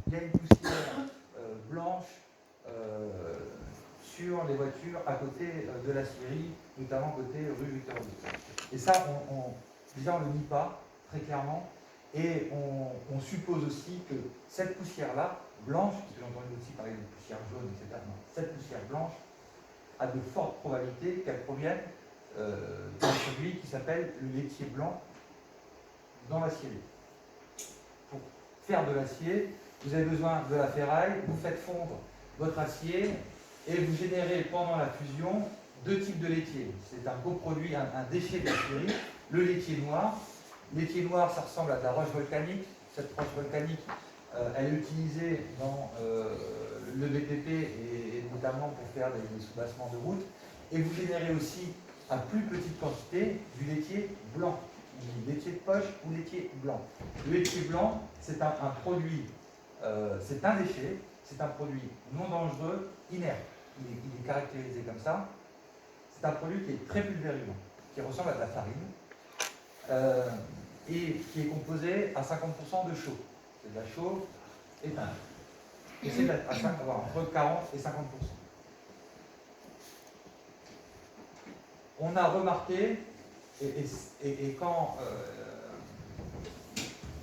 il y a une poussière blanche sur les voitures à côté de la Syrie, notamment côté rue Victor Hugo. Et ça, déjà, on ne le nie pas très clairement. Et on suppose aussi que cette poussière-là, blanche, parce que j'entends aussi parler de poussière jaune, etc., non, cette poussière blanche a de fortes probabilités qu'elle provienne d'un produit qui s'appelle le laitier blanc dans l'acier. Pour faire de l'acier, vous avez besoin de la ferraille, vous faites fondre votre acier et vous générez pendant la fusion deux types de laitier. C'est un coproduit, un déchet de l'acierie, le laitier noir. Le laitier noir, ça ressemble à de la roche volcanique. Cette roche volcanique, elle est utilisée dans le BTP et notamment pour faire des soubassements de route. Et vous générez aussi, à plus petite quantité, du laitier blanc, du laitier de poche ou laitier blanc. Le laitier blanc, c'est un produit, c'est un déchet, c'est un produit non dangereux, inerte. Il est caractérisé comme ça. C'est un produit qui est très pulvérisant, qui ressemble à de la farine, et qui est composé à 50% de chaux. C'est de la chaux éteinte. Et c'est entre 40 et 50%. On a remarqué, et quand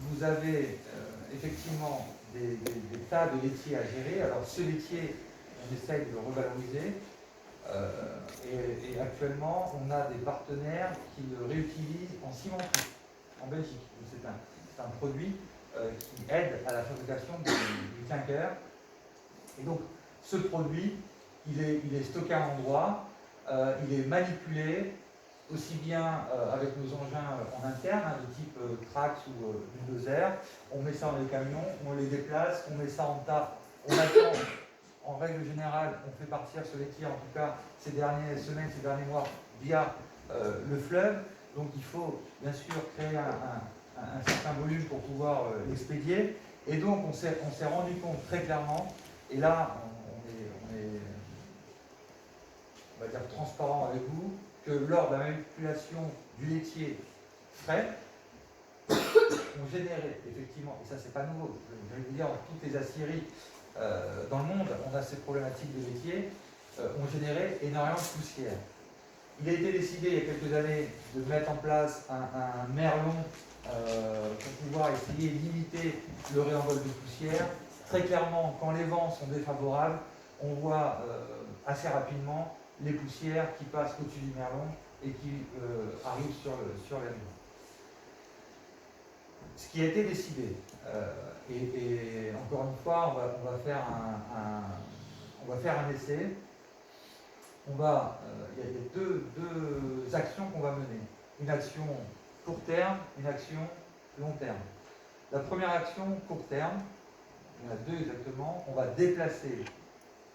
vous avez effectivement des tas de laitiers à gérer, alors ce laitier, on essaye de le revaloriser, et actuellement, on a des partenaires qui le réutilisent en cimenterie, en Belgique. C'est un produit qui aide à la fabrication du clinker. Et donc, ce produit, il est stocké à un endroit, il est manipulé, aussi bien avec nos engins en interne, de type Trax ou bulldozer. On met ça dans les camions, on les déplace, on met ça en tas, on attend. En règle générale, on fait partir ce laitier, en tout cas ces dernières semaines, ces derniers mois, via le fleuve. Donc il faut bien sûr créer un certain volume pour pouvoir l'expédier. Et donc on s'est rendu compte très clairement, et là on va dire transparent avec vous, que lors de la manipulation du laitier frais, on générait effectivement, et ça c'est pas nouveau, je vais vous dire, dans toutes les aciéries dans le monde, on a ces problématiques de laitier, on générait énormément de poussière. Il a été décidé il y a quelques années de mettre en place un merlon pour pouvoir essayer de limiter le réenvol de poussière. Très clairement, quand les vents sont défavorables, on voit assez rapidement les poussières qui passent au-dessus du merlon et qui arrivent sur la nuit. Ce qui a été décidé, et encore une fois, on va faire un essai. Il y a deux actions qu'on va mener. Une action court terme, une action long terme. La première action court terme, il y en a deux exactement, on va déplacer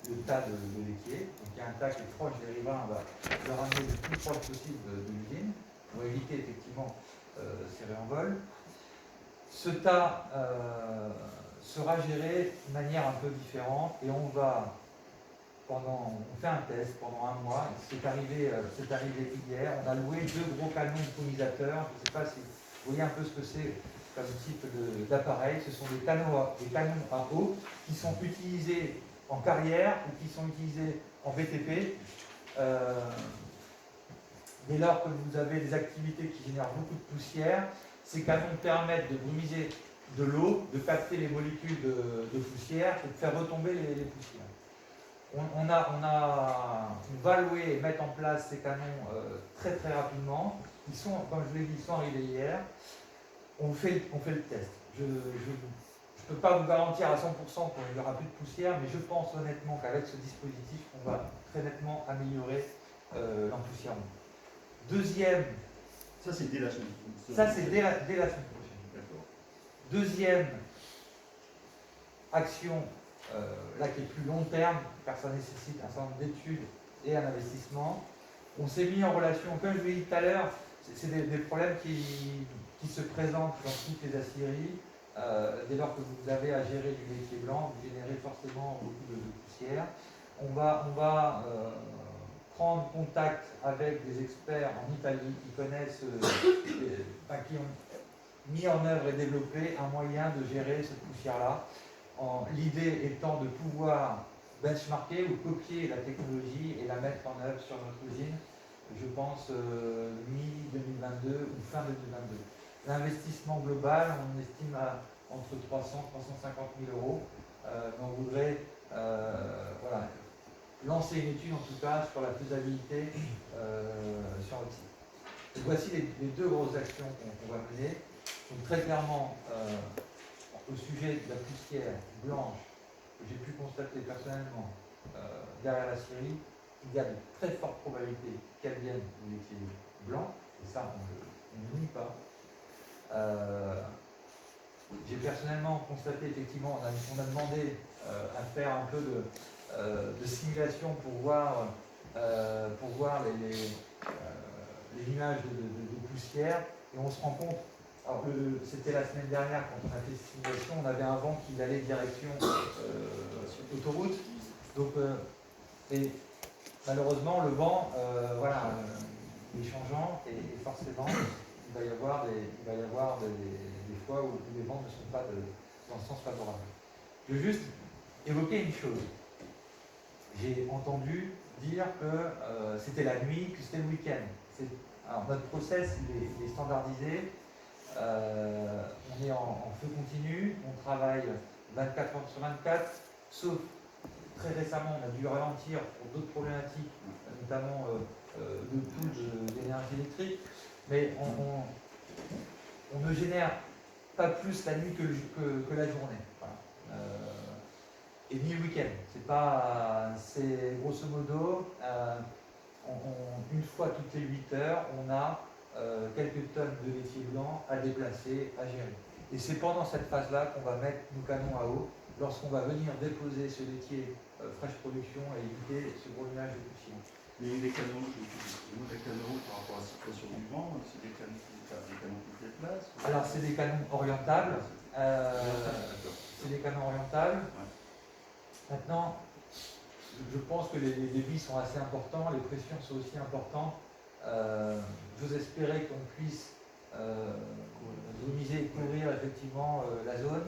le tas de laitier. Donc il y a un tas qui est proche des riverains, on va le ramener le plus proche possible de l'usine pour éviter effectivement ces réenvols. Ce tas sera géré de manière un peu différente et on fait un test pendant un mois. C'est arrivé hier. On a loué deux gros canons atomisateurs. Je ne sais pas si vous voyez un peu ce que c'est comme type d'appareil. Ce sont des canons à eau qui sont utilisés en carrière ou qui sont utilisés en VTP. Dès lors que vous avez des activités qui génèrent beaucoup de poussière, ces canons permettent de brumiser de l'eau, de capter les molécules de poussière et de faire retomber les poussières. On va louer et mettre en place ces canons très très rapidement. Ils sont, comme je l'ai dit, ils sont arrivés hier. On fait le test. Je ne peux pas vous garantir à 100% qu'il n'y aura plus de poussière, mais je pense honnêtement qu'avec ce dispositif, on va très nettement améliorer l'empoussièrement. Deuxième. Ça, c'est dès la semaine prochaine. Ça, c'est dès la semaine prochaine. D'accord. Deuxième action, là qui est plus long terme, car ça nécessite un certain nombre d'études et un investissement. On s'est mis en relation, comme je vous l'ai dit tout à l'heure, c'est des problèmes qui se présentent dans toutes les aciéries. Dès lors que vous avez à gérer du laitier blanc, vous générez forcément beaucoup de poussière. On va prendre contact avec des experts en Italie qui connaissent, qui ont mis en œuvre et développé un moyen de gérer cette poussière-là L'idée étant de pouvoir benchmarker ou copier la technologie et la mettre en œuvre sur notre usine, je pense mi-2022 ou fin 2022. L'investissement global, on estime entre 300 et 350 000 euros. Mais on voudrait voilà, lancer une étude en tout cas sur la faisabilité sur notre site. Et voici les deux grosses actions qu'on va mener. Donc très clairement, au sujet de la poussière blanche, que j'ai pu constater personnellement derrière la scierie, il y a de très fortes probabilités qu'elle vienne du métier blanc, et ça on ne nie pas. J'ai personnellement constaté, effectivement, on a demandé à faire un peu de simulation pour voir les nuages de poussière, et on se rend compte, alors c'était la semaine dernière quand on a fait cette simulation, on avait un vent qui allait direction autoroute, donc, et malheureusement le vent voilà, est changeant, et forcément il va y avoir des fois où les vents ne sont pas dans le sens favorable. Je veux juste évoquer une chose. J'ai entendu dire que c'était la nuit, que c'était le week-end. Alors notre process il est standardisé. On est en feu continu, on travaille 24 heures sur 24, sauf très récemment on a dû ralentir pour d'autres problématiques, notamment de coût d'énergie électrique, mais on ne génère pas plus la nuit que la journée. Voilà. Et ni le week-end. C'est grosso modo, une fois toutes les 8 heures, on a quelques tonnes de laitier blanc à déplacer, à gérer. Et c'est pendant cette phase-là qu'on va mettre nos canons à eau, lorsqu'on va venir déposer ce laitier fraîche production et éviter ce gros nuage de poussière. Mais les canaux, par rapport à la situation du vent, c'est des canaux qui se déplacent? Alors c'est des canons orientables. C'est des canons orientables. Ouais. Maintenant, je pense que les débits sont assez importants, les pressions sont aussi importantes. J'ose espérer qu'on puisse zoniser et couvrir effectivement la zone.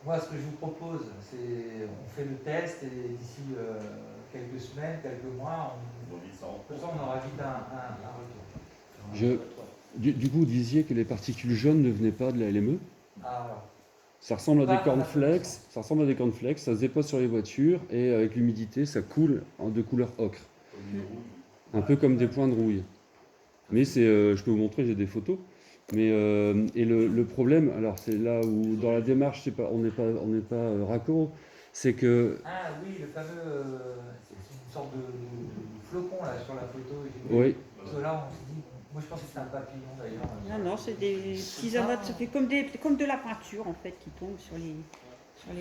Moi, ce que je vous propose, c'est on fait le test et d'ici quelques semaines, quelques mois, on aura vite un retour. Du coup, vous disiez que les particules jaunes ne venaient pas de la LME. Alors, ça ressemble à des cornflakes, ça se dépose sur les voitures et avec l'humidité, ça coule de couleur ocre. Un peu comme des points de rouille. Mais je peux vous montrer, j'ai des photos. Mais et le problème, alors c'est là où dans la démarche, on n'est pas raccord, c'est que. Ah oui, le fameux, c'est une sorte de flocon là sur la photo. Oui. Parce que là, on se dit, moi je pensais que c'était un papillon d'ailleurs. Non, c'est des petits amas, ça fait comme de la peinture en fait qui tombe sur les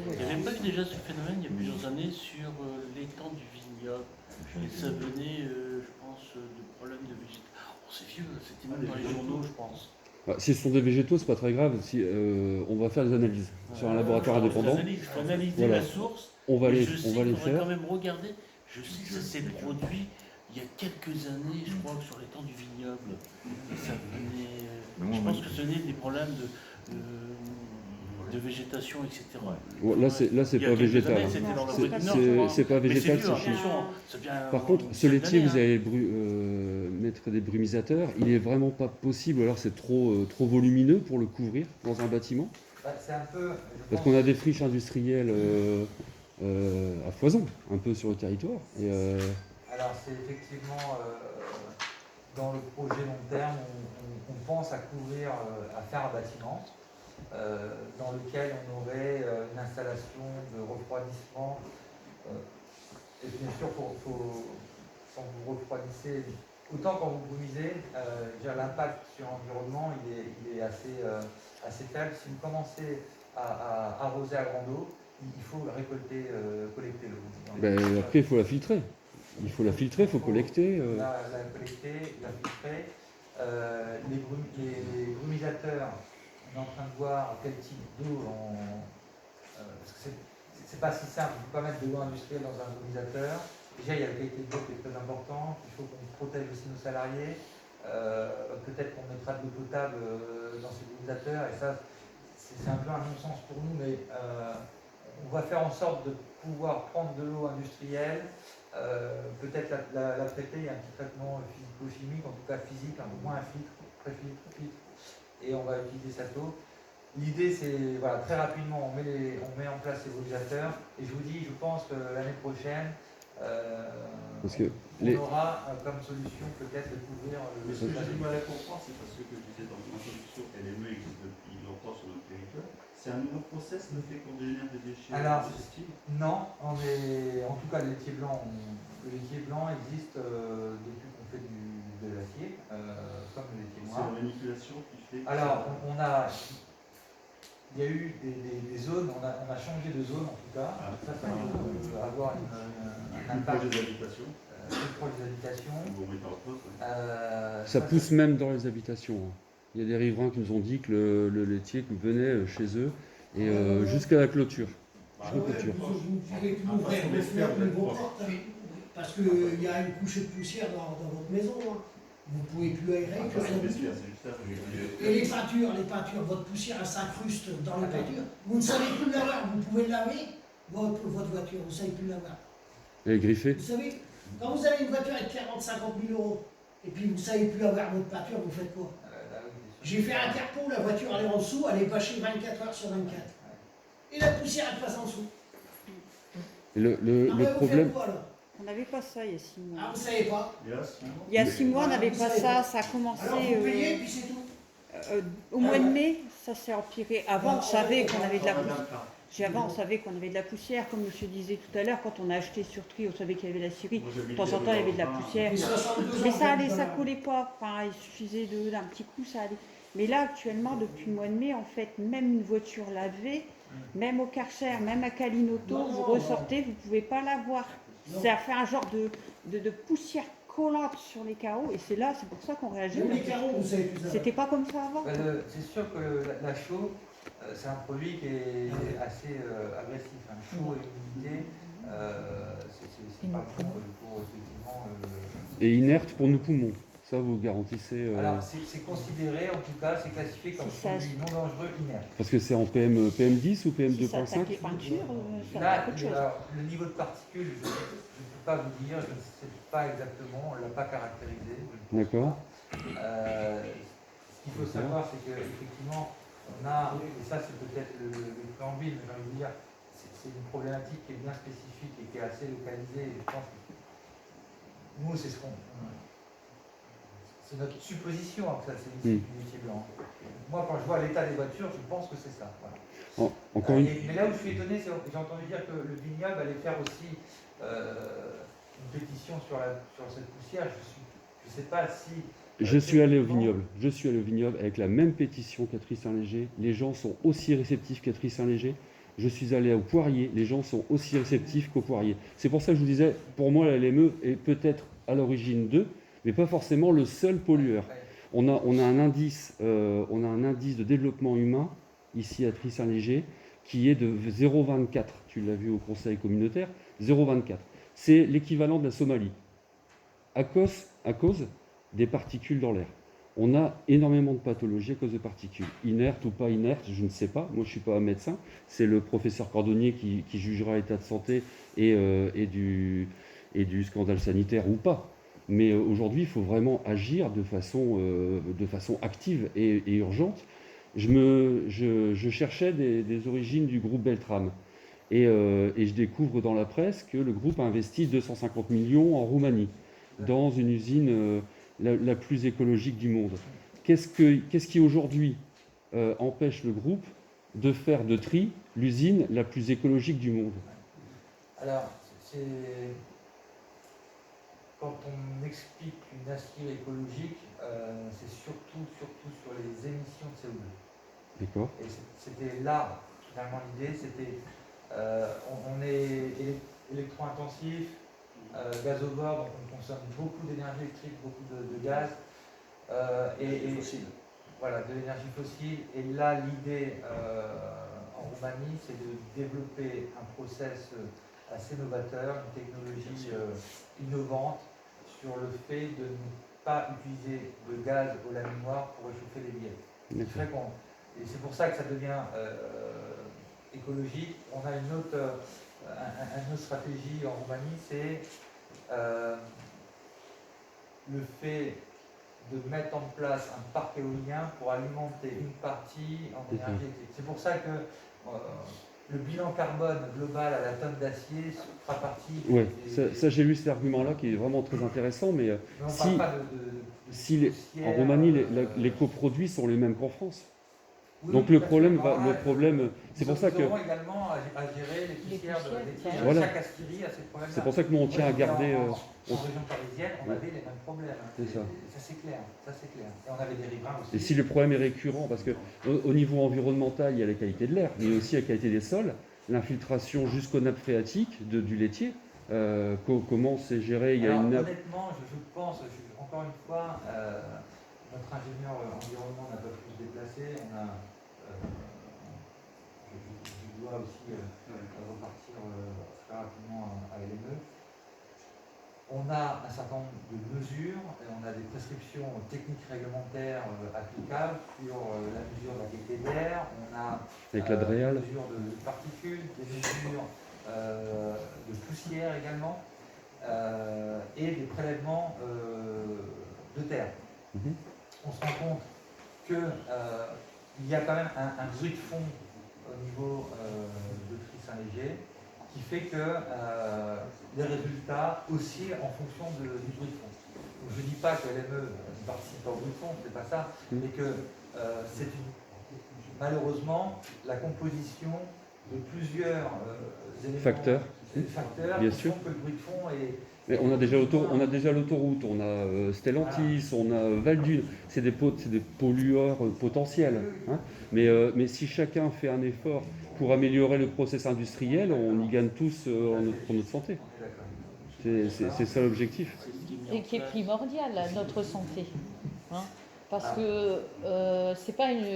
voitures. Il n'y avait pas eu déjà ce phénomène il y a plusieurs années sur l'étang du vignoble. Et ça venait, je pense, de problèmes de végétation. Oh, c'est vieux, c'était même dans les journaux, je pense. Bah, si ce sont des végétaux, c'est pas très grave. On va faire des analyses sur un laboratoire indépendant. Il faut analyser voilà. la source. On va les on faire. quand même regarder. Je sais que ça s'est produit il y a quelques années, je crois, sur l'étang du vignoble. Et ça venait. Je pense que ce venait des problèmes de végétation, etc. Là, c'est pas végétal. C'est pas végétal, c'est chimique. Par contre, ce laitier, vous allez mettre des brumisateurs. Il est vraiment pas possible, alors c'est trop volumineux pour le couvrir dans un bâtiment. C'est un peu. Parce qu'on a des friches industrielles à foison, un peu sur le territoire. Alors, c'est effectivement dans le projet long terme, on pense à couvrir, à faire un bâtiment. Dans lequel on aurait une installation de refroidissement. Et bien sûr, quand vous refroidissez, autant quand vous brumisez, l'impact sur l'environnement il est assez faible. Si vous commencez à arroser à grande eau, il faut collecter l'eau. Après, il faut la filtrer. Il faut collecter. La collecter, la filtrer. Les brumisateurs, on est en train de voir quel type d'eau parce que c'est pas si simple, on ne peut pas mettre de l'eau industrielle dans un brumisateur. Déjà, il y a la qualité de l'eau qui est très importante, il faut qu'on protège aussi nos salariés. Peut-être qu'on mettra de l'eau potable dans ces brumisateurs, et ça, c'est un peu un non-sens pour nous, mais va faire en sorte de pouvoir prendre de l'eau industrielle, peut-être la traiter, il y a un petit traitement physico-chimique, en tout cas physique, un peu moins un filtre, filtre, et on va utiliser cette eau. L'idée, c'est, voilà, très rapidement, on met en place ces valorisateurs, et je vous dis, je pense que l'année prochaine, Parce que on aura comme solution peut-être de couvrir Mais le ce que j'ai du stockage. mal à comprendre, c'est parce que je disais dans mon introduction, LME existe depuis longtemps sur notre territoire. C'est un nouveau process le fait qu'on génère des déchets Alors, comestibles? non, en tout cas, le laitier blanc existe depuis qu'on fait de l'acier, comme le laitier C'est noir. la manipulation qui fait que Alors, il y a eu des zones, on a changé de zone en tout cas. Ah. Ça peut avoir un plus proche impact des habitations, plus proche des habitations. ou on met en poste. Ouais. ça pousse même dans les habitations. Hein. Il y a des riverains qui nous ont dit que le laitier venait chez eux et jusqu'à la clôture. Bah, Jusqu'à la clôture. Vous pouvez plus ouvrir on les espère fenêtres ni d'être vos proche. portes, hein, parce qu'il y a une couche de poussière dans votre maison. Hein. Vous ne pouvez plus aérer que Enfin, ça. on espère, c'est juste ça. Et les peintures, votre poussière elle s'incruste dans les peintures. Vous ne savez plus l'avoir, vous pouvez laver votre voiture, vous ne savez plus l'avoir. Elle est griffée. Vous savez, quand vous avez une voiture avec 40-50 000 euros, et puis vous ne savez plus avoir votre peinture, vous faites quoi? J'ai fait un interpôt, la voiture elle est en dessous, elle est bâchée 24 heures sur 24. Et la poussière elle passe en dessous. Et le Après, vous problème, faites quoi là? On n'avait pas ça il y a 6 mois. Ah, vous ne savez pas. Et là, sinon, Il y a 6 mois, on Voilà, n'avait vous pas savez ça. pas. Ça a commencé Alors vous payez, puis c'est tout. au mois de mai. Ça s'est empiré. Avant, on savait qu'on avait de la poussière. poussière. Avant, on savait qu'on avait de la poussière. Comme monsieur disait tout à l'heure, quand on a acheté sur Tri, on savait qu'il y avait la scierie. De temps en temps, il y avait de la poussière. Puis 62 ans, Mais ça allait, vous ça êtes collait pas. Enfin, il suffisait d'un petit coup, ça allait. Mais là, actuellement, depuis le mois de mai, en fait, même une voiture lavée, même au Karcher, même à Calinoto, Non, vous non, ressortez, vous pouvez pas la voir. Non. Ça fait un genre de poussière collante sur les carreaux, et c'est là, c'est pour ça qu'on réagit. Même parce les que carreaux, vous savez plus ça. C'était pas comme ça avant. C'est sûr que la chaux, c'est un produit qui est assez agressif. Hein. Chaud et humidité, c'est pas bon pour effectivement. est inerte pour nos poumons. Ça, vous garantissez. Alors, c'est considéré, en tout cas, c'est classifié comme C'est ça. produit non dangereux inerte. Parce que c'est en PM10 ou Si ça PM2.5. attaque les peintures, ça Là, attaque autre chose. le niveau de particules, je ne peux pas vous dire, je ne sais pas exactement, on ne l'a pas caractérisé. je ne pense D'accord. pas. Ce qu'il faut savoir, c'est qu'effectivement, on a, et ça c'est peut-être le préambule, mais j'ai envie de dire, c'est une problématique qui est bien spécifique et qui est assez localisée. Et je pense que nous, c'est c'est notre supposition hein, que ça c'est ici du métier blanc. Moi, quand je vois l'état des voitures, je pense que c'est ça. Voilà. Encore une. Mais là où je suis étonné, c'est que j'ai entendu dire que le vignoble allait faire aussi une pétition sur cette poussière. Je ne sais pas si. Je suis allé au vignoble. Je suis allé au vignoble avec la même pétition qu'à Saint-Léger. Les gens sont aussi réceptifs qu'à Saint-Léger. Je suis allé au poirier. Les gens sont aussi réceptifs qu'au poirier. C'est pour ça que je vous disais, pour moi, la LME est peut-être à l'origine d'eux, mais pas forcément le seul pollueur. On a un indice de développement humain ici à Saint-Léger qui est de 0,24. Tu l'as vu au conseil communautaire, 0,24. C'est l'équivalent de la Somalie. À cause des particules dans l'air. On a énormément de pathologies à cause de particules. Inertes ou pas inertes, je ne sais pas. Moi, je ne suis pas un médecin. C'est le professeur Cordonnier qui jugera l'état de santé et du scandale sanitaire ou pas. Mais aujourd'hui, il faut vraiment agir de façon active et urgente. Je cherchais des origines du groupe Beltrame. Et je découvre dans la presse que le groupe a investi 250 millions en Roumanie, dans une usine la plus écologique du monde. Qu'est-ce qui aujourd'hui empêche le groupe de faire de Tri l'usine la plus écologique du monde? Alors, quand on explique une acier écologique, c'est surtout sur les émissions de CO2. D'accord. Et c'était là, finalement, l'idée, c'était, on est électro-intensif, gazovore, donc on consomme beaucoup d'énergie électrique, beaucoup de gaz, et voilà, de l'énergie fossile. Et là, l'idée en Roumanie, c'est de développer un process assez novateur, une technologie innovante sur le fait de ne pas utiliser de gaz au laminoir pour réchauffer les billets. Et c'est pour ça que ça devient écologique. On a une autre stratégie en Roumanie, c'est le fait de mettre en place un parc éolien pour alimenter une partie en énergie électrique. C'est pour ça que le bilan carbone global à la tonne d'acier fera partie. Ouais, ça j'ai lu cet argument-là qui est vraiment très intéressant, mais on si, parle pas en Roumanie les coproduits sont les mêmes qu'en France. Oui, Donc oui, le problème, c'est pour ça que Nous aurons également à gérer les poussières laitières. Voilà. Chaque astyrie a ses problèmes. c'est pour ça que nous on tient à garder. En région parisienne, on avait les mêmes problèmes. C'est ça. Ça c'est clair, ça c'est clair. Et on avait des riverains aussi. Et si le problème est récurrent, parce que au niveau environnemental, il y a la qualité de l'air, mais aussi la qualité des sols, l'infiltration jusqu'aux nappes phréatiques du laitier. Comment c'est géré? Il y a Alors, une nappe. honnêtement, je pense, encore une fois, notre ingénieur environnement n'a pas pu se déplacer. Je dois aussi repartir très rapidement à LME. On a un certain nombre de mesures, et on a des prescriptions techniques réglementaires applicables sur la mesure de la qualité de l'air, on a Avec la DREAL. des mesures de particules, des mesures de poussière également, et des prélèvements de terre. Mhm. On se rend compte qu'il y a quand même un bruit de fond au niveau de Tri-Saint-Léger qui fait que les résultats oscillent en fonction du bruit de fond. Donc, je ne dis pas que LME ne participe pas au bruit de fond, c'est pas ça, mais que c'est malheureusement la composition de plusieurs éléments, Facteurs. qui Bien sûr. font que le bruit de fond est... Mais on a déjà l'autoroute, on a Stellantis, on a Valdune, c'est des pollueurs potentiels. Hein. Mais si chacun fait un effort pour améliorer le process industriel, on y gagne tous pour notre santé. C'est ça l'objectif. Et qui est primordial, notre santé. Hein, parce que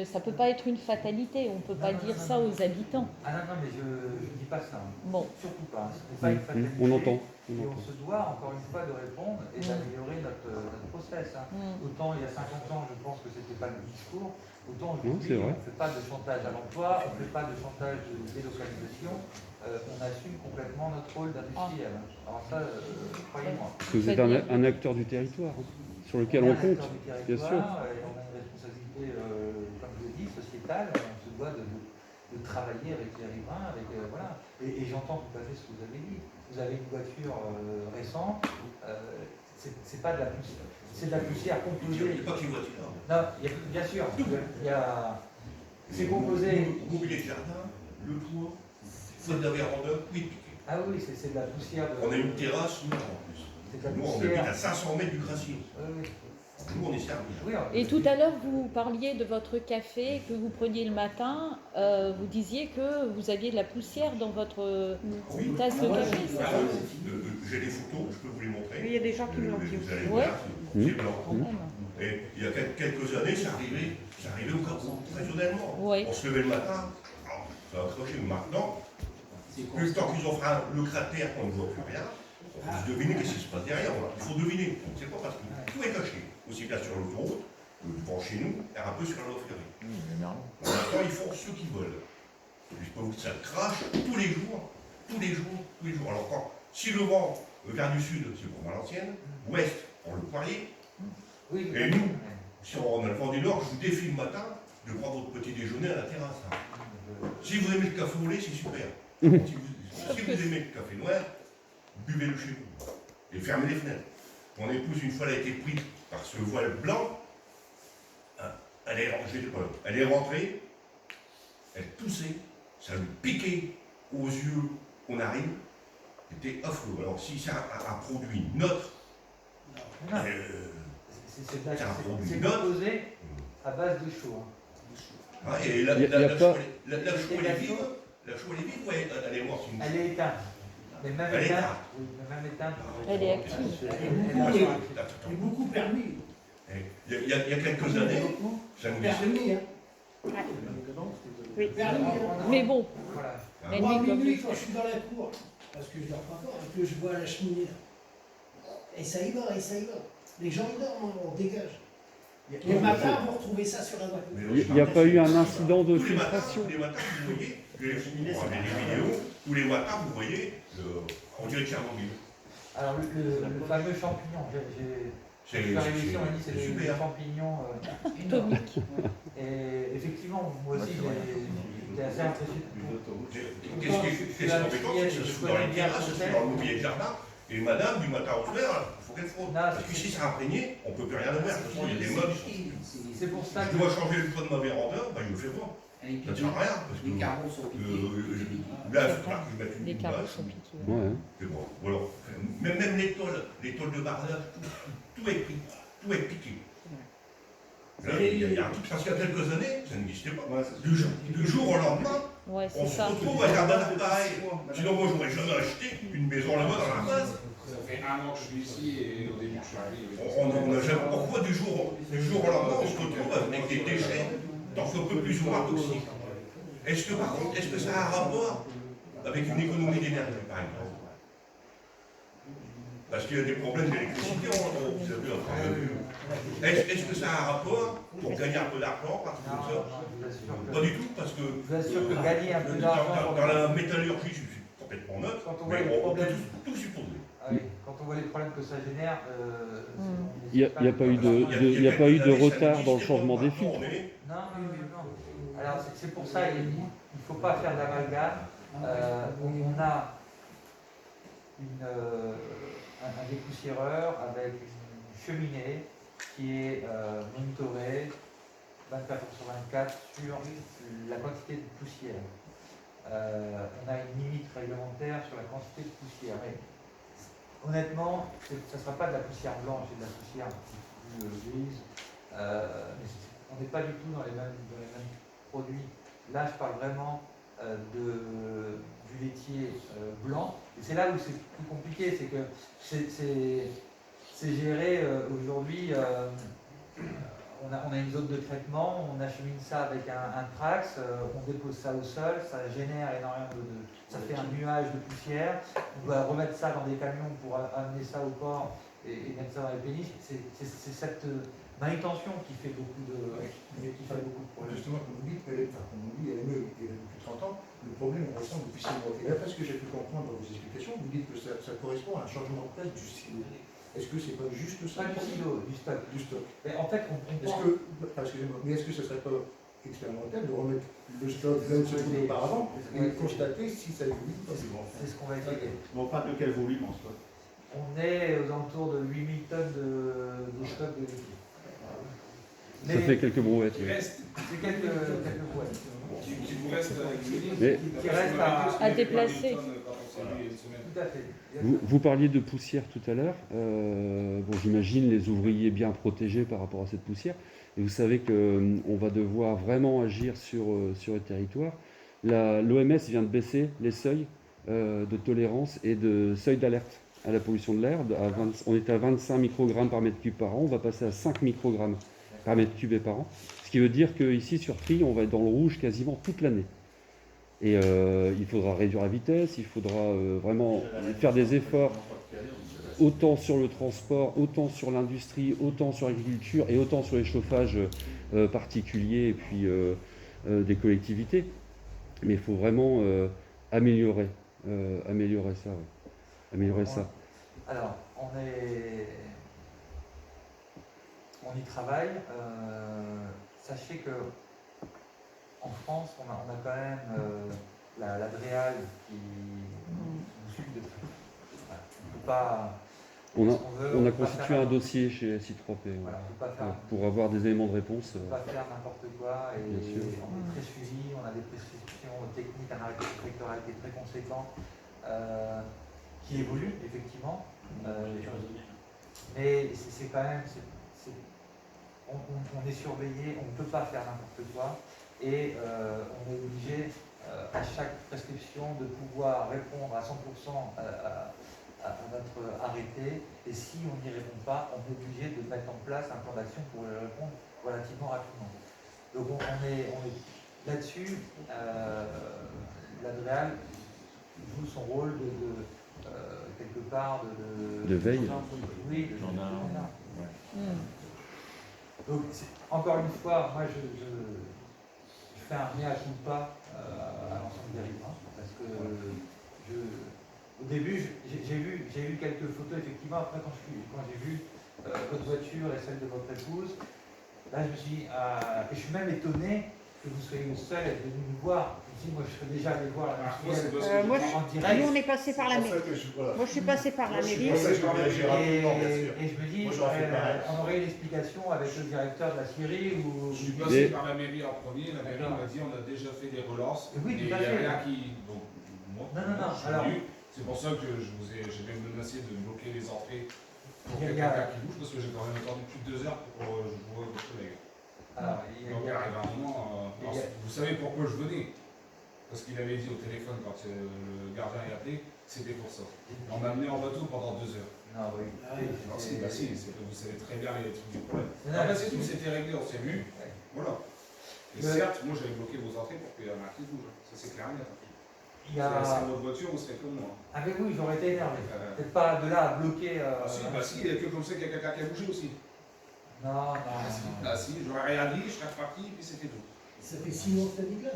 ça ne peut pas être une fatalité, on ne peut pas dire ça aux habitants. Ah non, mais je ne dis pas ça. Bon. Surtout pas. Ce n'est pas une fatalité. On entend. Et on se doit encore une fois de répondre et d'améliorer notre process. Hein. Autant il y a 50 ans, je pense que ce n'était pas le discours, autant aujourd'hui, on ne fait pas de chantage à l'emploi, on ne fait pas de chantage de délocalisation, on assume complètement notre rôle d'industriel. Alors ça, croyez-moi. Parce que vous êtes un acteur du territoire, hein, sur lequel on compte, bien sûr. Et on a une responsabilité, comme je l'ai dit, sociétale, on se doit de travailler avec les riverains, voilà. Et j'entends tout à fait ce que vous avez dit. Vous avez une voiture récente, c'est pas de la poussière, c'est de la poussière composée. Il n'y a pas que les voitures. Non, bien sûr, c'est composé. Mobilier de jardin, le toit, faute de vérandeur, oui. Ah oui, c'est de la poussière. On a une terrasse, nous, en plus. C'est de la Nous, on poussière. habite à 500 mètres du gracier. Oui. Nous, on est servis. Oui, Et tout à l'heure, vous parliez de votre café que vous preniez le matin. Vous disiez que vous aviez de la poussière dans votre tasse de café. c'est ça J'ai des photos, je peux vous les montrer. Il y a des gens qui me l'ont dit. Vous allez Ouais. voir, c'est blanc. Quand même. Et il y a quelques années, ça arrivait au Cameroun, occasionnellement. Ouais. On se levait le matin, alors, ça va accrocher, mais maintenant, plus le temps qu'ils ont fait le cratère qu'on ne voit plus rien, on peut se deviner qu'est-ce qui se passe derrière. Il faut deviner. C'est pas parce que tout est caché. Aussi bien sur l'autoroute, devant chez nous, et un peu sur la voie ferrée. Pour l'instant, ils font ce qu'ils veulent. Je peux vous dire que ça crache tous les jours. Alors si le vent vers du sud, c'est pour Valenciennes, ouest, pour le Poirier, Oui, et nous, si on a le vent du nord, je vous défie le matin de prendre votre petit déjeuner à la terrasse. Si vous aimez le café au lait, c'est super. Si vous aimez le café noir, buvez-le chez vous. Et fermez les fenêtres. Mon épouse, une fois, elle a été prise par ce voile blanc. Elle est rentrée, elle toussait, ça lui piquait aux yeux, on arrive. C'était affreux. Alors si c'est un produit neutre, c'est composé à base de chaud. et la chaux, elle est vive, ouais, elle est morte. Elle est éteinte. Mais même Elle est éteinte. éteinte. Oui, mais même éteinte. Elle est active. Il est beaucoup permis. Il y a quelques années, ça nous Permis, hein. Oui. Permis, hein. Mais bon, Voilà. la Moi, à nuit, comme minuit, quand je suis dans la cour, parce que je dors pas fort, et que je vois la cheminée là, et ça y va. Les gens ils dorment, on dégage. Le matin, vous retrouvez ça sur la voiture. Il n'y a pas eu un incident de filtration. Tous les matins, vous voyez, Je vais prendre des vidéos où les wattas, vous voyez, on dirait Tchernobyl. Alors le fameux champignon, C'est je suis arrivé ici, on m'a dit c'est des super. champignons. Atomique. Et effectivement, moi aussi j'étais assez impressionné. Qu'est-ce qui est embêtant, c'est que ça se fout dans les terrasses, ça se fout dans le mobilier de jardin, et madame, du matin au soir, il faut qu'elle frotte. Parce que si ça imprégné, on ne peut plus rien avoir. De toute façon, il y a des modes. C'est pour ça Je que dois changer le toit de ma véranda, bah, je le fais voir. Ça ne sert à rien, parce que Les carreaux sont piqués. là, il faudra que je mette Les une carreaux base. sont piqués. Ouais. C'est bon, voilà. Même les tôles de bardage, tout est piqué. Tout est piqué. Là, il y a un truc, parce qu'il y a quelques années, ça n'existait pas. Du jour au lendemain, Ouais, c'est on se ça. retrouve avec un bazar pareil. Sinon, moi, j'aurais jamais acheté une maison là-bas dans la base. Ça fait 1 an que je suis ici et au début je suis arrivé. On n'a jamais. Pourquoi du jour au lendemain, on se retrouve avec des déchets dans un peu plus ou moins toxiques? Est-ce que par contre, est-ce que ça a un rapport avec une économie d'énergie, par exemple? Parce qu'il y a des problèmes d'électricité, vous avez vu, enfin, est-ce que ça a un rapport pour gagner un peu d'argent, parce que ça? Pas du tout, parce que je vous assure que gagner un peu d'argent dans la métallurgie, je suis complètement neutre, Quand on voit mais les on peut problèmes. tout supposer. Ah oui, quand on voit les problèmes que ça génère, Il n'y a pas eu de retard dans le changement des filtres. Non. Alors c'est pour ça il ne faut pas faire d'amalgame. On a un dépoussiéreur avec une cheminée qui est monitorée 24 heures sur 24 sur la quantité de poussière. On a une limite réglementaire sur la quantité de poussière. Mais honnêtement, ça ne sera pas de la poussière blanche, c'est de la poussière un petit peu plus grise. Mais on n'est pas du tout dans les mêmes produits. Là, je parle vraiment du laitier blanc. Et c'est là où c'est plus compliqué, c'est que c'est géré aujourd'hui. On a une zone de traitement, on achemine ça avec un trax, on dépose ça au sol, ça génère énormément ça fait un nuage de poussière. On doit remettre ça dans des camions pour amener ça au port et mettre ça dans les péniches. C'est cette manutention qui fait beaucoup de problèmes. Justement, comme vous dites, elle est mieux depuis 30 ans. Le problème, on ressent depuis 6 mois. Et d'après ce que j'ai pu comprendre dans vos explications, vous dites que ça correspond à un changement de place du silo. Est-ce que c'est pas juste ça? Pas du silo, du stock. Du stock. Mais en fait, Excusez-moi, est-ce que ce serait pas expérimental de remettre le stock 20 secondes auparavant et constater si ça évolue? C'est ce qu'on va essayer. Mais on parle de quel volume en stock? On est aux alentours de 8000 tonnes de stock de liquide. Ça fait quelques brouettes. Oui. C'est quelques brouettes. Qui vous reste Mais Qui reste à déplacer. Tout à fait. vous parliez de poussière tout à l'heure. Bon, j'imagine les ouvriers bien protégés par rapport à cette poussière. Et vous savez qu'on va devoir vraiment agir sur le territoire. L'OMS vient de baisser les seuils de tolérance et de seuil d'alerte à la pollution de l'air. On était à 25 microgrammes par mètre cube par an. On va passer à 5 microgrammes par mètre cube et par an. Ce qui veut dire qu'ici, sur Tri, on va être dans le rouge quasiment toute l'année. Et il faudra réduire la vitesse, il faudra vraiment faire des efforts, autant sur le transport, autant sur l'industrie, autant sur l'agriculture et autant sur les chauffages particuliers et puis des collectivités. Mais il faut vraiment améliorer ça. Ouais. Améliorer ça. Alors, on y travaille. Sachez que en France, on a quand même la DREAL qui nous suit de près. Voilà. On peut pas. On a constitué un dossier chez C3P Voilà, on peut pas faire, pour avoir des éléments de réponse. on peut pas faire n'importe quoi et Bien sûr. on est très suivi. On a des prescriptions techniques, un arrêté préfectoral qui est très conséquent, qui évolue effectivement. Mais c'est quand même. On est surveillé, on ne peut pas faire n'importe quoi et on est obligé à chaque prescription de pouvoir répondre à 100% à notre arrêté et si on n'y répond pas, on est obligé de mettre en place un plan d'action pour y répondre relativement rapidement. Donc on est là-dessus, l'ADREAL joue son rôle de quelque part de veille. Oui, de gendarme. Donc, encore une fois, moi je fais un mea culpa à l'ensemble dérive, hein, parce que au début, j'ai vu quelques photos, effectivement. Après, quand j'ai vu votre voiture et celle de votre épouse, là, je me suis dit, et je suis même étonné que vous soyez le seul à être venu nous voir. Je me suis dit, moi, je serais déjà allé voir la en direct. Nous, on est passé par la mairie. Moi, je suis passé par la mairie. Et je me dis, on aurait une explication avec le directeur de la Syrie ou... Je suis passé par la mairie en premier, la mairie m'a dit on a déjà fait des relances. Oui, et il n'y a rien qui. Donc, moi, je suis venu. C'est pour ça que j'ai même menacé de bloquer les entrées pour quelqu'un qui bouge, parce que j'ai quand même attendu plus de 2 heures pour que je vois votre collègue. Donc il arrive un moment, vous savez pourquoi je venais? Parce qu'il avait dit au téléphone quand le gardien est appelé, c'était pour ça. On m'a amené en bateau pendant 2 heures. Non, oui. Alors si, c'est que vous savez très bien les trucs du problème. C'est tout, c'était réglé, on s'est vu. Voilà. Et certes, moi j'avais bloqué vos entrées pour qu'il y en ait un qui bouge. Ça c'est clair et net. C'est votre voiture, vous serez comme moi. Ah mais oui, j'aurais été énervé. Peut-être pas de là à bloquer... Si, il y a que comme ça qu'il y a quelqu'un qui a bougé aussi. Non. Si, j'aurais rien dit, je serais reparti, et puis c'était tout. Ça fait 6 mois que t'habites là.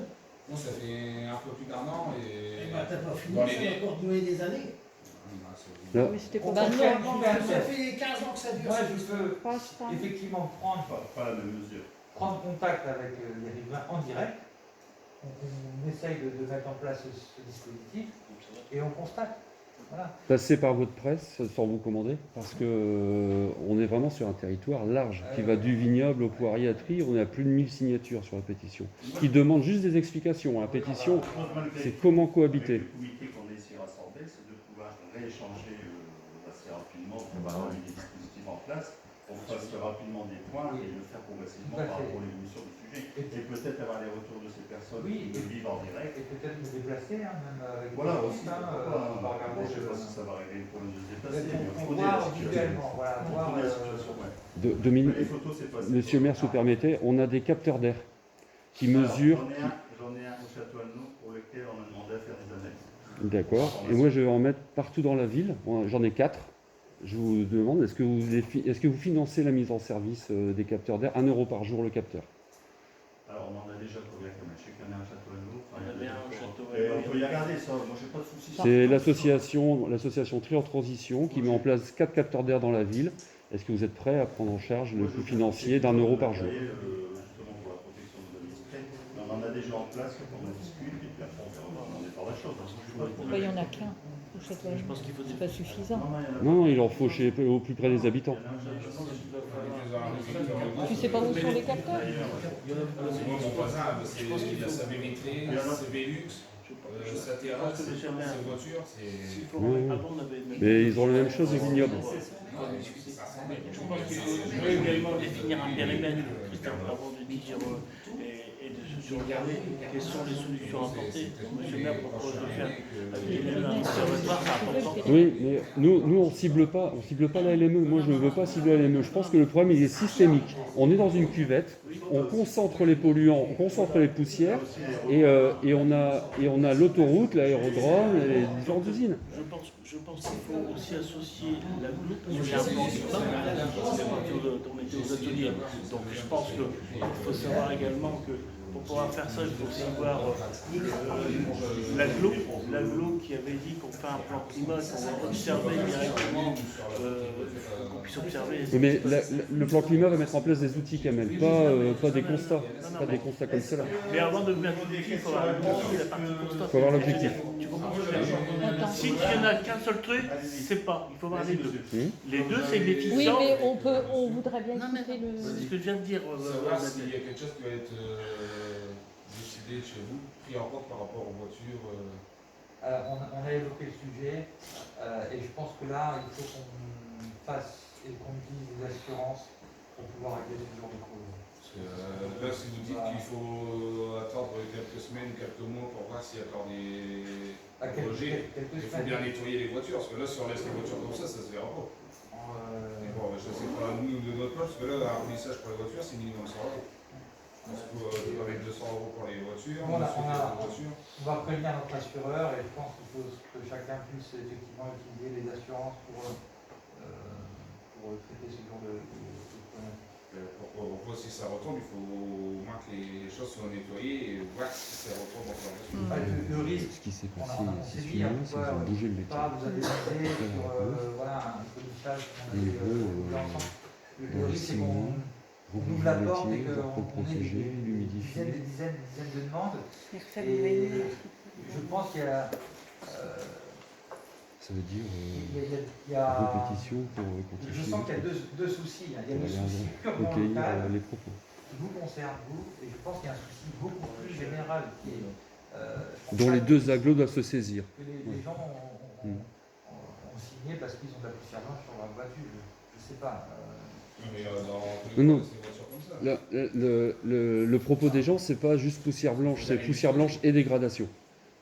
Bon, ça fait un peu plus d'1 an et... T'as pas fini, ça va encore durer des années. Là. Mais c'était On pas peut faire- on peut Ça faire- fait 15 ans que ça dure. Moi, je peux Passe pas. effectivement Pas la même mesure. prendre contact avec les riverains en direct. On essaye de mettre en place ce dispositif et on constate. Voilà. Passez par votre presse sans vous commander, parce que on est vraiment sur un territoire large qui va du vignoble au poirier à Trie. On est à plus de 1000 signatures sur la pétition, qui demande juste des explications. La pétition, c'est comment cohabiter. Le comité qu'on est ici rassemblé, c'est de pouvoir rééchanger assez rapidement, pour avoir des dispositifs en place, pour faire rapidement des points et le faire progressivement par rapport à l'évolution du sujet. Et peut-être avoir les retours de ces personnes qui vivent en direct. Et peut-être me déplacer, même avec Voilà, des aussi. pistes, On va regarder, je ne sais pas si ça va régler le problème de se déplacer, mais pour on connaît la voir situation. visuellement, voilà, On voir, connaît la situation, ouais. Dominique, Les photos, c'est facile. Monsieur le maire, si vous permettez, on a des capteurs d'air qui Alors, mesurent. J'en ai un au château Anneau pour lequel on m'a demandé à faire des analyses. D'accord. Et moi, je vais en mettre partout dans la ville. J'en ai 4. Je vous demande, est-ce que vous financez la mise en service des capteurs d'air 1 € par jour le capteur? Alors, on en a déjà combien quand même? Je sais qu'il y en a un château Anneau. On avait un château On peut y regarder ça, moi j'ai pas de soucis. C'est l'association Tri en Transition qui met en place 4 capteurs d'air dans la ville. Est-ce que vous êtes prêt à prendre en charge le coût financier d'1 € par jour? Justement pour la protection de nos administrés. On en a déjà en place, on en discute, et puis après on est par la chose. Pourquoi il n'y en a qu'un au château? Je pense qu'il faut C'est pas suffisant. Non, il en faut au plus près des habitants. Tu sais pas où sont les capteurs? Moi, mon voisin, il a sa Vélitré, ses Vélux, sa terrasse, ses voitures, c'est... Mais ils ont la même chose au vignoble. Je pense qu'il faut également définir un périmètre, Christophe, avant de dire et de se regarder quelles sont les solutions apportées. Monsieur le maire propose de faire un observatoire, c'est important. Oui, mais nous on cible pas la LME. Moi, je ne veux pas cibler la LME. Je pense que le problème il est systémique. On est dans une cuvette, on concentre les polluants, on concentre les poussières, et on a l'autoroute, l'aérodrome, les différentes usines. Je pense qu'il faut aussi associer l'agglo, parce qu'il y a un plan climat, on était aux ateliers. Donc je pense qu'il faut savoir également que pour pouvoir faire ça, il faut aussi voir l'agglo qui avait dit qu'on fait un plan climat, qu'on observait directement, qu'on puisse observer. Oui, mais le plan climat va mettre en place des outils, Kamel, pas des constats. Pas des constats comme cela. Mais avant de mettre l'objectif, il faut avoir la partie constat. Il faut avoir l'objectif. Tu comprends ce que je veux dire? Si il n'y en a qu'un seul truc, c'est pas. Il faut avoir les deux. Les deux, c'est l'efficience. Oui, mais on voudrait bien écouter le... C'est ce que je viens de dire. Savoir s'il y a quelque chose qui va être décidé chez vous, pris en compte par rapport aux voitures. Alors, on a évoqué le sujet et je pense que là, il faut qu'on fasse et qu'on utilise des assurances pour pouvoir régler ce genre de cause. Parce que là, si vous dites qu'il faut attendre quelques semaines, quelques mois pour voir s'il y a encore des projets, il faut bien nettoyer les voitures. Parce que là, si on laisse les voitures comme ça se verra pas. Bon, je sais pas, nous, de notre part, parce que là, un remplissage pour les voitures, c'est minimum 100 €. Parce que avec 200 € pour les voitures, on va prévenir notre assureur et je pense qu'il faut que chacun puisse effectivement utiliser les assurances pour traiter ce genre de problème. Pour voir si ça retombe, il faut au moins que les choses soient nettoyées et voir si ça retombe encore. Le risque, Ce qui s'est on passé, s'est c'est dit, celui-là, c'est qu'ils ont bougé le vous métier. avez basé sur voilà, un commissaire qu'on Et avait vous, ensemble. dans Le les risque, 6 c'est mois, qu'on ouvre rouvrir la le porte et métier, voir pour le qu'on ait protéger, des l'humidifier. dizaines de demandes. Et refaire une réunion. Je pense qu'il y a Ça veut dire il y a répétition pour quand tu je sens qu'il y a deux soucis. Il y a le souci purement recueillir local les propos. qui vous concerne, vous, et je pense qu'il y a un souci beaucoup plus général qui est. Dont les deux agglos doivent se saisir. Que les gens ont signé parce qu'ils ont de la poussière blanche sur leur voiture. Je ne sais pas. Mais dans Non, non. c'est des voitures comme ça. Le propos des gens, c'est pas juste poussière blanche, c'est poussière blanche et dégradation.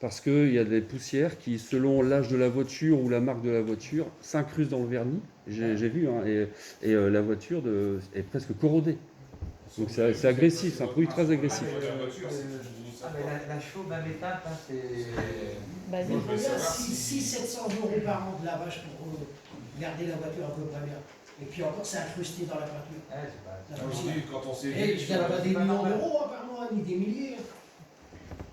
Parce qu'il y a des poussières qui, selon l'âge de la voiture ou la marque de la voiture, s'incrustent dans le vernis. J'ai vu, hein, et la voiture est presque corrodée. Donc c'est agressif, c'est un produit très agressif. La chaude même éteinte, hein, c'est. Bah, Mais il faut bien 600-700 € par an de lavage pour garder la voiture à peu près bien. Et puis encore, c'est incrusté dans la peinture. La poussière. Quand on s'est Et je gagne pas des millions d'euros par mois, ni des milliers.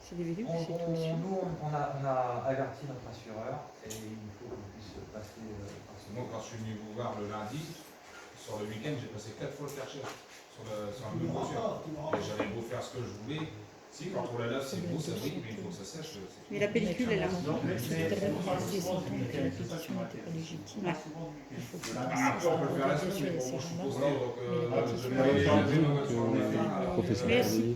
C'est des vélos, Nous, c'est tout. on a averti notre assureur et il faut qu'on puisse passer par ce Moi, quand je suis venu vous voir le lundi, sur le week-end, j'ai passé 4 fois le Karcher sur un même voiture. Et j'avais beau faire ce que je voulais. Si, quand on la lave, c'est beau, ça brille, mais il faut que ça sèche. Mais la pellicule, elle a Tout à l'heure, vous s'entendre que la pétition n'était pas légitime. Il faut que Après, on peut le faire là-dessus, mais bon, moi, je suis posté, donc je vais aller laver ma voiture en été. Professeur Mais Cardoni.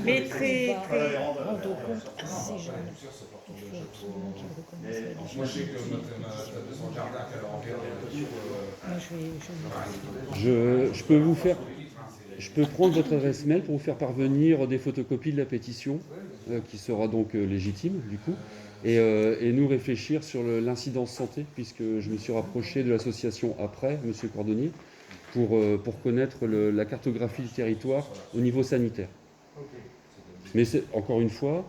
Mais très. rendre compte à ces jeunes. La poussière, ça peut Il retomber faut à chaque fois. absolument qu'ils reconnaissent la Moi, je sais que légitimité. ma table de son jardin, qu'elle a envers la voiture. Moi, je Je peux vous faire. Je peux prendre votre adresse mail pour vous faire parvenir des photocopies de la pétition, qui sera donc légitime du coup, et nous réfléchir sur l'incidence santé, puisque je me suis rapproché de l'association après, Monsieur Cordonnier, pour connaître la cartographie du territoire au niveau sanitaire. Mais encore une fois,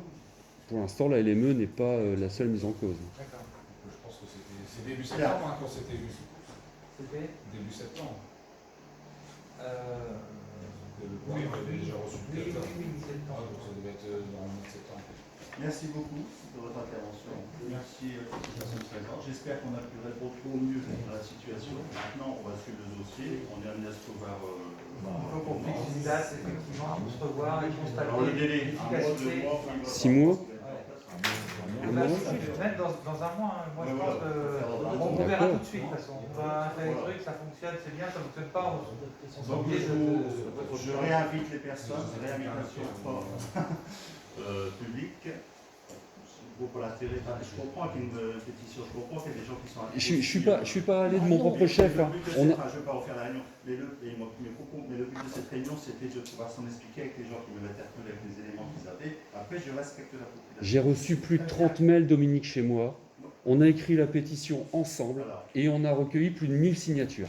pour l'instant, la LME n'est pas la seule mise en cause. Je pense que c'est début septembre hein, quand c'était vu. C'était Début septembre. Le courrier avait déjà reçu le 14. septembre. Donc ça devait être dans le mois de septembre. Merci beaucoup de votre intervention. Merci à toutes les personnes présentes. J'espère qu'on a pu répondre au mieux à la situation. Maintenant, on va suivre le dossier. On est amené à se voir. Il faut qu'on fixe une date, effectivement, pour se revoir et constater Alors, le délai, l'efficacité. 6 mois. Même dans un mois, hein. Moi je pense qu'on verra tout de suite. De toute façon, on va faire les trucs, ça fonctionne, c'est bien, ça ne fonctionne pas, on Donc, je réinvite les personnes, réinvitation publique. Pour l'intérêt. Je comprends qu'il y a une pétition, je comprends qu'il y a des gens qui sont. Je suis pas allé de mon propre chef. Hein. Je ne vais pas refaire la réunion. Mais le but de cette réunion, c'était de pouvoir s'en expliquer avec les gens qui m'avaient interpellé avec les éléments qu'ils avaient. Après, je respecte la population. J'ai reçu plus de 30 mails, Dominique, chez moi. On a écrit la pétition ensemble et on a recueilli plus de 1000 signatures.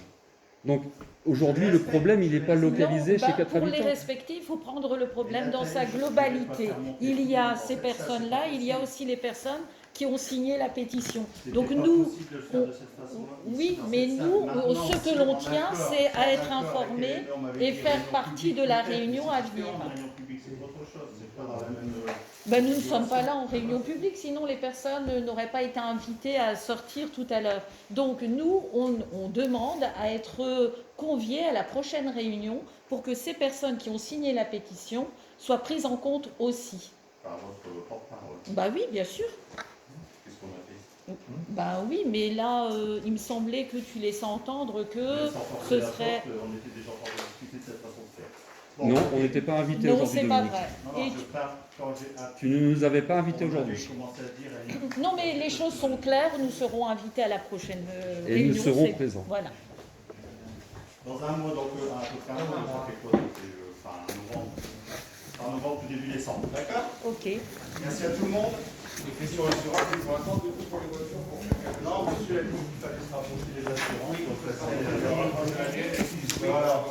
Donc aujourd'hui, le problème, il n'est pas localisé chez 4 pour les habitants. respecter, il faut prendre le problème dans sa globalité. Il y a ces personnes-là, il y a aussi les personnes qui ont signé la pétition. Donc nous, oui, mais nous, ce que l'on tient, c'est à être informés et faire partie de la réunion à venir. Ben, nous ne sommes pas là en réunion publique, sinon les personnes n'auraient pas été invitées à sortir tout à l'heure. Donc nous, on demande à être conviés à la prochaine réunion pour que ces personnes qui ont signé la pétition soient prises en compte aussi. Par votre porte-parole. Bah oui, bien sûr. Qu'est-ce qu'on a fait? Bah oui, mais là, il me semblait que tu laissais entendre que ce serait... On était déjà en train de discuter de cette façon de faire. Non, on n'était pas invités Non, aujourd'hui, c'est pas Dominique. vrai. Et Tu ne nous avais pas invités aujourd'hui. non, mais les choses sont claires, nous serons invités à la prochaine Et réunion. nous serons présents. Voilà. Dans un mois, donc à peu près un mois, ça fait quoi? Fin novembre, tout début décembre. D'accord? Ok. Merci à tout le monde. Les questions assurances, il faut attendre beaucoup pour les voitures. Non, monsieur a dit qu'il fallait se rapprocher des assurances. Donc, ça, c'est... Voilà.